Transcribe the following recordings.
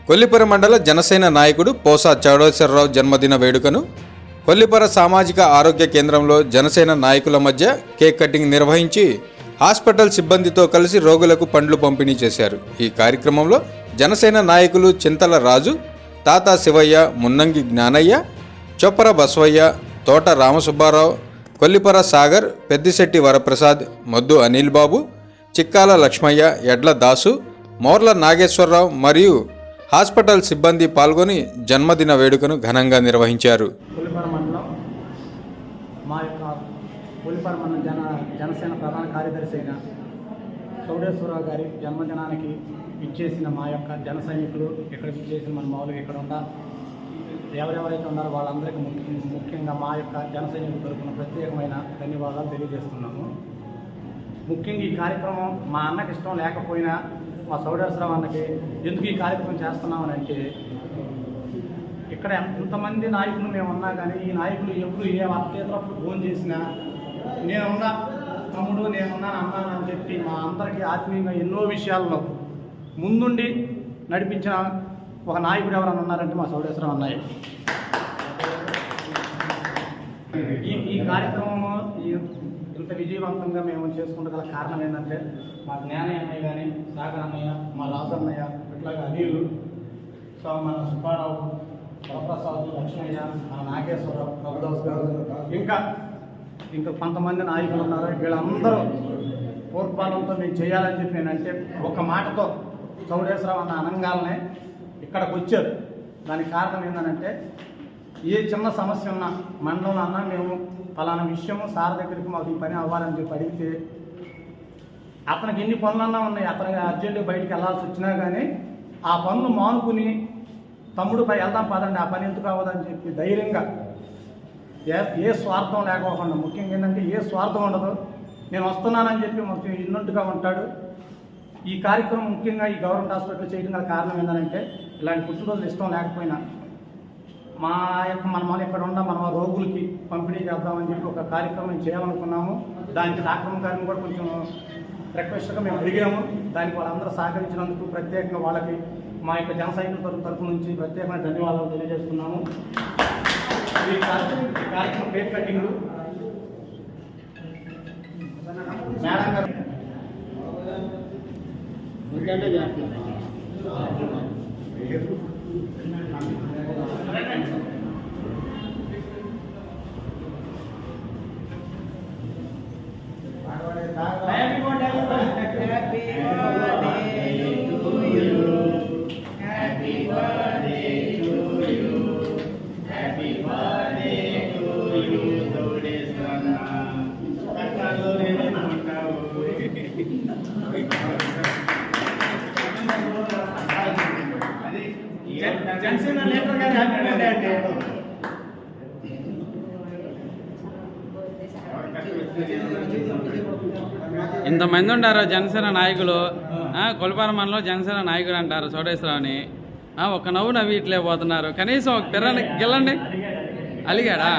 కొల్లిపర మండల జనసేన నాయకుడు పోసా చౌడేశ్వరరావు జన్మదిన వేడుకను కొల్లిపర సామాజిక ఆరోగ్య కేంద్రంలో జనసేన నాయకుల మధ్య కేక్ కటింగ్ నిర్వహించి హాస్పిటల్ సిబ్బందితో కలిసి రోగులకు పండ్లు పంపిణీ చేశారు. ఈ కార్యక్రమంలో జనసేన నాయకులు చింతల రాజు, తాతా శివయ్య, మున్నంగి జ్ఞానయ్య, చొప్పర బసవయ్య, తోట రామసుబ్బారావు, కొల్లిపర సాగర్, పెద్దిశెట్టి వరప్రసాద్, మొద్దు అనిల్ బాబు, చిక్కాల లక్ష్మయ్య, ఎడ్ల దాసు, మోర్ల నాగేశ్వరరావు మరియు హాస్పిటల్ సిబ్బంది పాల్గొని జన్మదిన వేడుకను ఘనంగా నిర్వహించారు. కొల్లిపర మండలం మా యొక్క కొల్లిపర మండలం జనసేన ప్రధాన కార్యదర్శి అయిన చౌడేశ్వరరావు గారి జన్మదినానికి ఇచ్చేసిన మా యొక్క జన సైనికులు, ఇక్కడ ఇచ్చేసిన మన మామూలుగా ఇక్కడ ఉన్న ఎవరెవరైతే ఉన్నారో వాళ్ళందరికీ ముఖ్యంగా మా యొక్క జన సైనికుల తరపున ప్రత్యేకమైన ధన్యవాదాలు తెలియజేస్తున్నాము. ముఖ్యంగా ఈ కార్యక్రమం మా అన్నకి ఇష్టం లేకపోయినా మా చౌడేశ్వరరావు అన్నకి ఎందుకు ఈ కార్యక్రమం చేస్తున్నామని అంటే, ఇక్కడ ఎంతమంది నాయకులు మేము ఉన్నా కానీ ఈ నాయకులు ఎప్పుడు ఏ అత్యేతరప్పుడు ఫోన్ చేసినా నేనున్నా తమ్ముడు, నేనున్నా అన్నాను అని చెప్పి మా అందరికీ ఆత్మీయంగా ఎన్నో విషయాల్లో ముందుండి నడిపించిన ఒక నాయకుడు ఎవరన్నా ఉన్నారంటే మా చౌడేశ్వరరావు అన్నయ్య. ఈ కార్యక్రమము ఇంత విజయవంతంగా మేము చేసుకుంటగల కారణం ఏంటంటే మా జ్ఞానయ్య అన్నయ్య కానీ, సాగర్ అన్నయ్య, మా రాజు అన్నయ్య, ఇట్లాగా అనిలు, సో మన సుబ్బారావు, వరప్రసాద్, లక్ష్మయ్య, మన నాగేశ్వరరావు, ప్రభుదాస్ గారు, ఇంకా కొంతమంది నాయకులు ఉన్నారు. వీళ్ళందరూ పూర్వపాలంతో మేము చేయాలని చెప్పి నేనంటే ఒక మాటతో చౌడేశ్వరరావు అన్న అనంగాలనే ఇక్కడికి వచ్చారు. దానికి కారణం ఏంటంటే, ఏ చిన్న సమస్య ఉన్నా మండలంలో అన్నా మేము ఫలానా విషయము సార్ దగ్గరికి మాకు ఈ పని అవ్వాలని చెప్పి అడిగితే, అతనికి ఎన్ని పనులన్నా ఉన్నాయి, అతనికి అర్జెంటుగా బయటికి వెళ్ళాల్సి వచ్చినా కానీ ఆ పనులు మానుకుని తమ్ముడు వెళ్దాం పదండి, ఆ పని ఎందుకు అవ్వదని చెప్పి ధైర్యంగా ఏ స్వార్థం లేకపోకుండా, ముఖ్యంగా ఏంటంటే ఏ స్వార్థం ఉండదు, నేను వస్తున్నానని చెప్పి మాకు ఇన్నుంటుగా ఉంటాడు. ఈ కార్యక్రమం ముఖ్యంగా ఈ గవర్నమెంట్ హాస్పిటల్ చేయడం గల కారణం ఏంటంటే, ఇలాంటి పుట్టినరోజులు ఇష్టం లేకపోయినా మన ఇక్కడ ఉన్న మన రోగులకి పంపిణీ చేద్దామని చెప్పి ఒక కార్యక్రమం చేయాలనుకున్నాము. దానికి డాక్టర్ గారిని కూడా కొంచెం రిక్వెస్ట్గా మేము అడిగాము. దానికి వాళ్ళందరూ సహకరించినందుకు ప్రత్యేకంగా వాళ్ళకి మా యొక్క జన సైనికుల తరఫు నుంచి ప్రత్యేకమైన ధన్యవాదాలు తెలియజేస్తున్నాము. ఈ కార్యక్రమం కేక్ కటింగ్ మేడం గారు జనసేన లీడర్ గారు హ్యాపీ బర్త్డే అంటే ఇంతమంది ఉంటారు జనసేన నాయకులు. కొల్లిపర మండలంలో జనసేన నాయకుడు అంటారు చౌడేశ్వరరావుని. ఒక నవ్వు నవ్వి ఇట్లే పోతున్నారు. కనీసం ఒక పిర్రని గెల్లండి. అలిగాడా?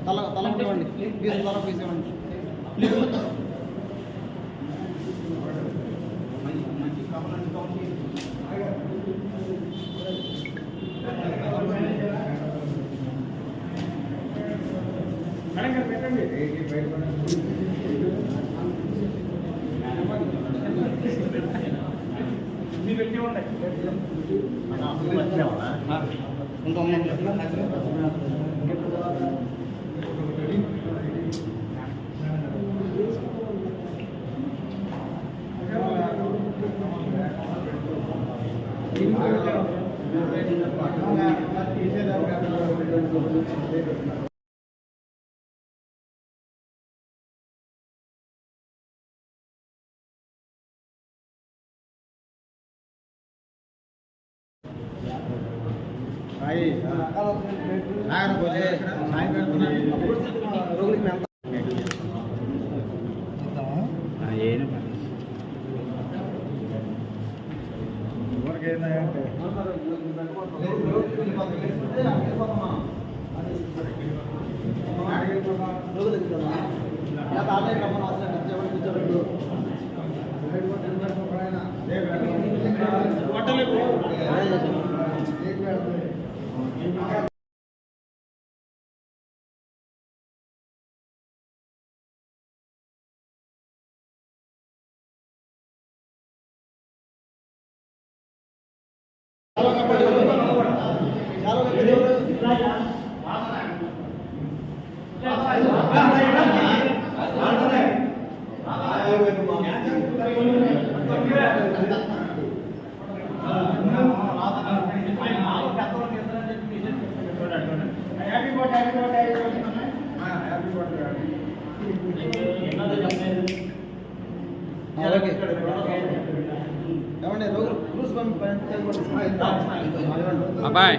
తల ఇవ్వండి, ప్లీజ్ తల ప్లీజ్ ఇవ్వండి. మేడం గారు పెట్టండి. మీరు పెట్టి ఉండండి. అబ్బాయి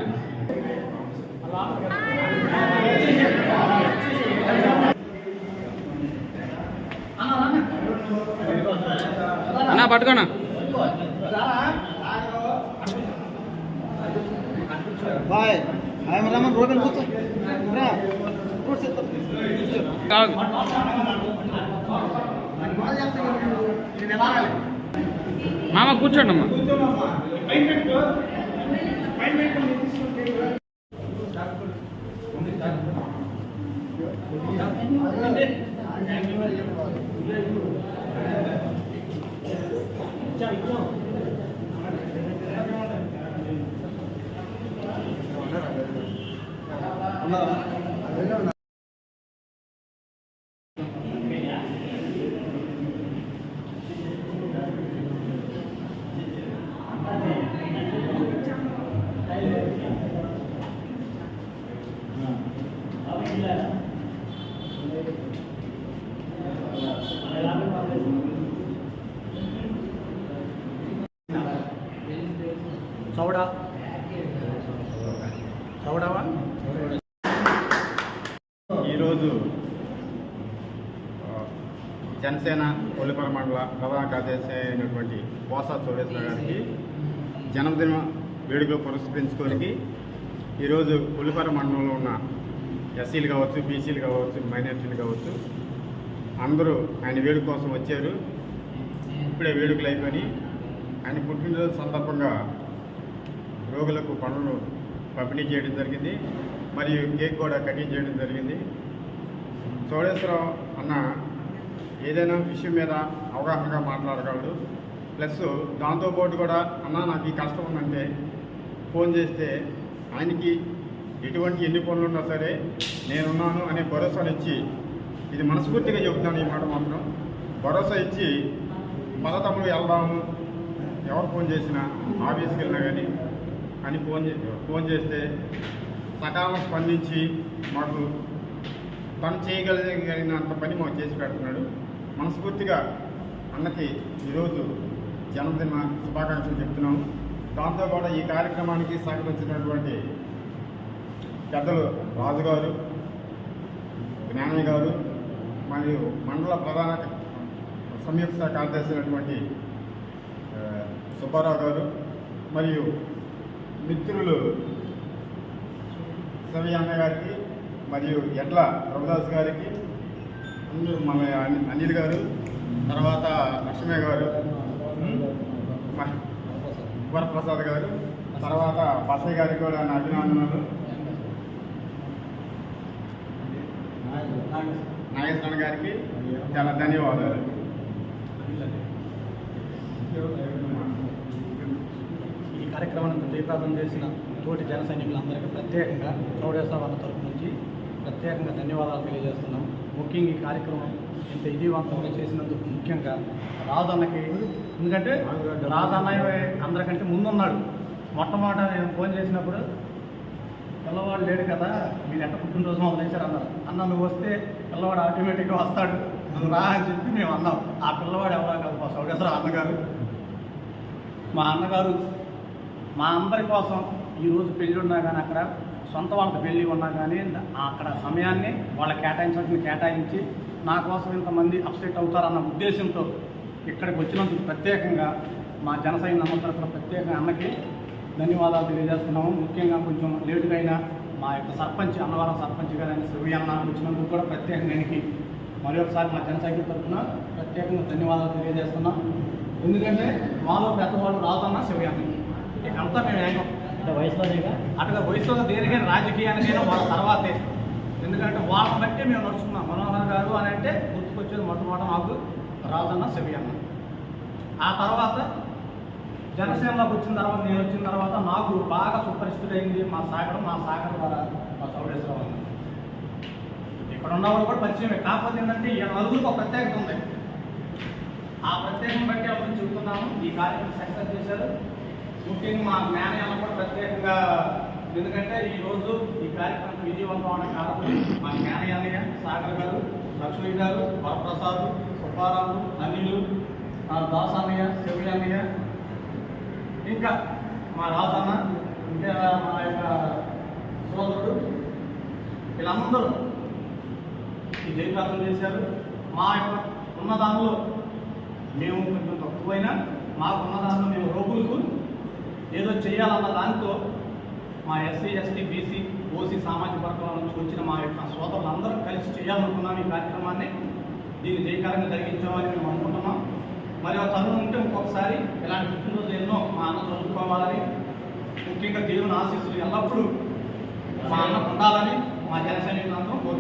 అన్నా పట్టుకోనా బాయ్ ఆయన రమ్మని రోడ్డు కూర్చో కాదు మామ కూర్చోండి అమ్మా చౌడవా ఈరోజు జనసేన కొల్లిపర మండల ప్రధాన కార్యదర్శి అయినటువంటి పోసా చౌడేశ్వర గారికి జన్మదిన వేడుకలు పురస్కరించుకోనికి ఈరోజు కొల్లిపర మండలంలో ఉన్న ఎస్సీలు కావచ్చు, బీసీలు కావచ్చు, మైనార్టీలు కావచ్చు, అందరూ ఆయన వేడుక కోసం వచ్చారు. ఇప్పుడే వేడుకలు అయిపోయి ఆయన పుట్టినరోజు సందర్భంగా రోగులకు పనులు పంపిణీ చేయడం జరిగింది. మరియు కేక్ కూడా కటింగ్ చేయడం జరిగింది. చౌడేశ్వరరావు అన్న ఏదైనా విషయం మీద అవగాహనగా మాట్లాడగలడు. ప్లస్ దాంతోపాటు కూడా అన్న నాకు ఈ కష్టం ఉందంటే ఫోన్ చేస్తే ఆయనకి ఎటువంటి ఎన్ని పనులు ఉన్నా సరే నేనున్నాను అనే భరోసానిచ్చి, ఇది మనస్ఫూర్తిగా చెబుతున్నాను ఈ మాట మాత్రం, భరోసా ఇచ్చి తమ్ముడు వెళ్దాము, ఎవరు ఫోన్ చేసినా ఆఫీస్కి వెళ్ళినా కానీ అని ఫోన్ చేస్తే సకాలం స్పందించి మాకు తను చేయగలిగినంత పని మాకు చేసి పెడుతున్నాడు. మనస్ఫూర్తిగా అన్నకి ఈరోజు జన్మదిన శుభాకాంక్షలు చెప్తున్నాము. దాంతో కూడా ఈ కార్యక్రమానికి సహకరించినటువంటి పెద్దలు రాజుగారు, జ్ఞానయ్య గారు, మరియు మండల ప్రధాన సంయుక్త కార్యదర్శి అయినటువంటి సుబ్బారావు గారు, మరియు మిత్రులు సవి అన్న గారికి, మరియు ఎడ్ల ప్రభుదాస్ గారికి, మన అనిల్ గారు, తర్వాత లక్ష్మయ్య గారు, వరప్రసాద్ గారు, తర్వాత బసయ్య గారికి కూడా నా అభినందనలు, నాగేశ్వరన్ గారికి చాలా ధన్యవాదాలు. ఈ కార్యక్రమాన్ని జయప్రదం చేసిన తోటి జన సైనికులందరికీ ప్రత్యేకంగా చౌడేశ్వర వాళ్ళ తరఫు నుంచి ప్రత్యేకంగా ధన్యవాదాలు తెలియజేస్తున్నాం. ముఖ్యంగా ఈ కార్యక్రమం ఇంత విజయవంతంగా చేసినందుకు ముఖ్యంగా రాజన్నకి, ఎందుకంటే రాజన్నయ్య అందరికంటే ముందున్నాడు. మొట్టమొదట నేను ఫోన్ చేసినప్పుడు పిల్లవాడు లేడు కదా, మీరు ఎట్ట పుట్టినరోజు మొదలైంచారు అన్నారు. అన్న నువ్వు వస్తే పిల్లవాడు ఆటోమేటిక్గా వస్తాడు, నువ్వు రా అని చెప్పి మేము అన్నాం. ఆ పిల్లవాడు ఎవరో కాదు, మా చౌడేశ్వర అన్నగారు. మా అన్నగారు మా అందరి కోసం ఈరోజు పెళ్ళి ఉన్నా కానీ, అక్కడ సొంత వాళ్ళకి పెళ్ళి ఉన్నా కానీ అక్కడ సమయాన్ని వాళ్ళ కేటాయించి నా కోసం ఇంతమంది అప్సెట్ అవుతారన్న ఉద్దేశంతో ఇక్కడికి వచ్చినందుకు ప్రత్యేకంగా మా జన సైన్యం తరఫున ప్రత్యేకంగా అన్నకి ధన్యవాదాలు తెలియజేస్తున్నాము. ముఖ్యంగా కొంచెం లేటుగా అయినా మా యొక్క సర్పంచ్ అన్నవరం సర్పంచ్ గారైన శ్రీ అన్న వచ్చినందుకు కూడా ప్రత్యేకంగా ఆయనకి మరి ఒకసారి మా జన సైన్యం తరఫున ప్రత్యేకంగా ధన్యవాదాలు తెలియజేస్తున్నాం. ఎందుకంటే మాలో పెద్దవాళ్ళు రాజన్న శివయ్య అన్న ఇకంతా మేము ఏకం అటుగా వయసులో దేనికైనా రాజకీయానికైనా వాళ్ళ తర్వాతే. ఎందుకంటే వాళ్ళని బట్టి మేము నడుచుకున్నాం. మనోహర్ గారు అని అంటే గుర్తుకొచ్చేది మొట్టమొదటి మాకు రాజన్న శివయ్య అన్న. ఆ తర్వాత జనసేనలోకి వచ్చిన తర్వాత నేను వచ్చిన తర్వాత నాకు బాగా సుపరిస్థితి మా సాగర్ ద్వారా మా చౌడేశ్వరరావు అన్న. ఇక్కడ ఉన్న వాళ్ళు కూడా పరిచయమే. కాకపోతే ఏంటంటే ఈ నలుగురికి ఒక ప్రత్యేకత ఉంది. ఆ ప్రత్యేకం బట్టి అప్పుడు చెబుతున్నాము. ఈ కార్యక్రమం సక్సెస్ చేశారు. ముఖ్యంగా మా జ్ఞానాలను కూడా ప్రత్యేకంగా, ఎందుకంటే ఈరోజు ఈ కార్యక్రమం విజయవంతం అవడానికి కారణం మా జ్ఞానయ్య, సాగర్ గారు, లక్ష్మీ గారు, వరప్రసాద్, సుబ్బారావు, అనిలు, దాసన్నయ్య, శివయ్య, ఇంకా మా రాజన్న, ఇంకా మా యొక్క సోదరుడు, వీళ్ళందరూ ఈ జయప్రార్థన చేశారు. మా యొక్క ఉన్నదానిలో మేము కొంచెం తక్కువైనా మాకున్న దానిలో మేము రోగులకు ఏదో చేయాలన్న దాంతో మా ఎస్సీ, ఎస్టీ, బీసీ, ఓసీ సామాజిక వర్గాల నుంచి వచ్చిన మా యొక్క సోదరులందరూ కలిసి చేయాలనుకున్నాం ఈ కార్యక్రమాన్ని. దీన్ని జయకరంగా జరిగించామని మేము అనుకుంటున్నాం. మరి ఆ తరుణం ఉంటే ఇంకొకసారి ఇలాంటి పుట్టినరోజు ఎన్నో మా అన్న చదువుకోవాలని, ముఖ్యంగా దేవుని ఆశీస్సులు ఎల్లప్పుడూ మా అన్నకు ఉండాలని మా జన సైనికులందరూ కోరుకుంటున్నాం.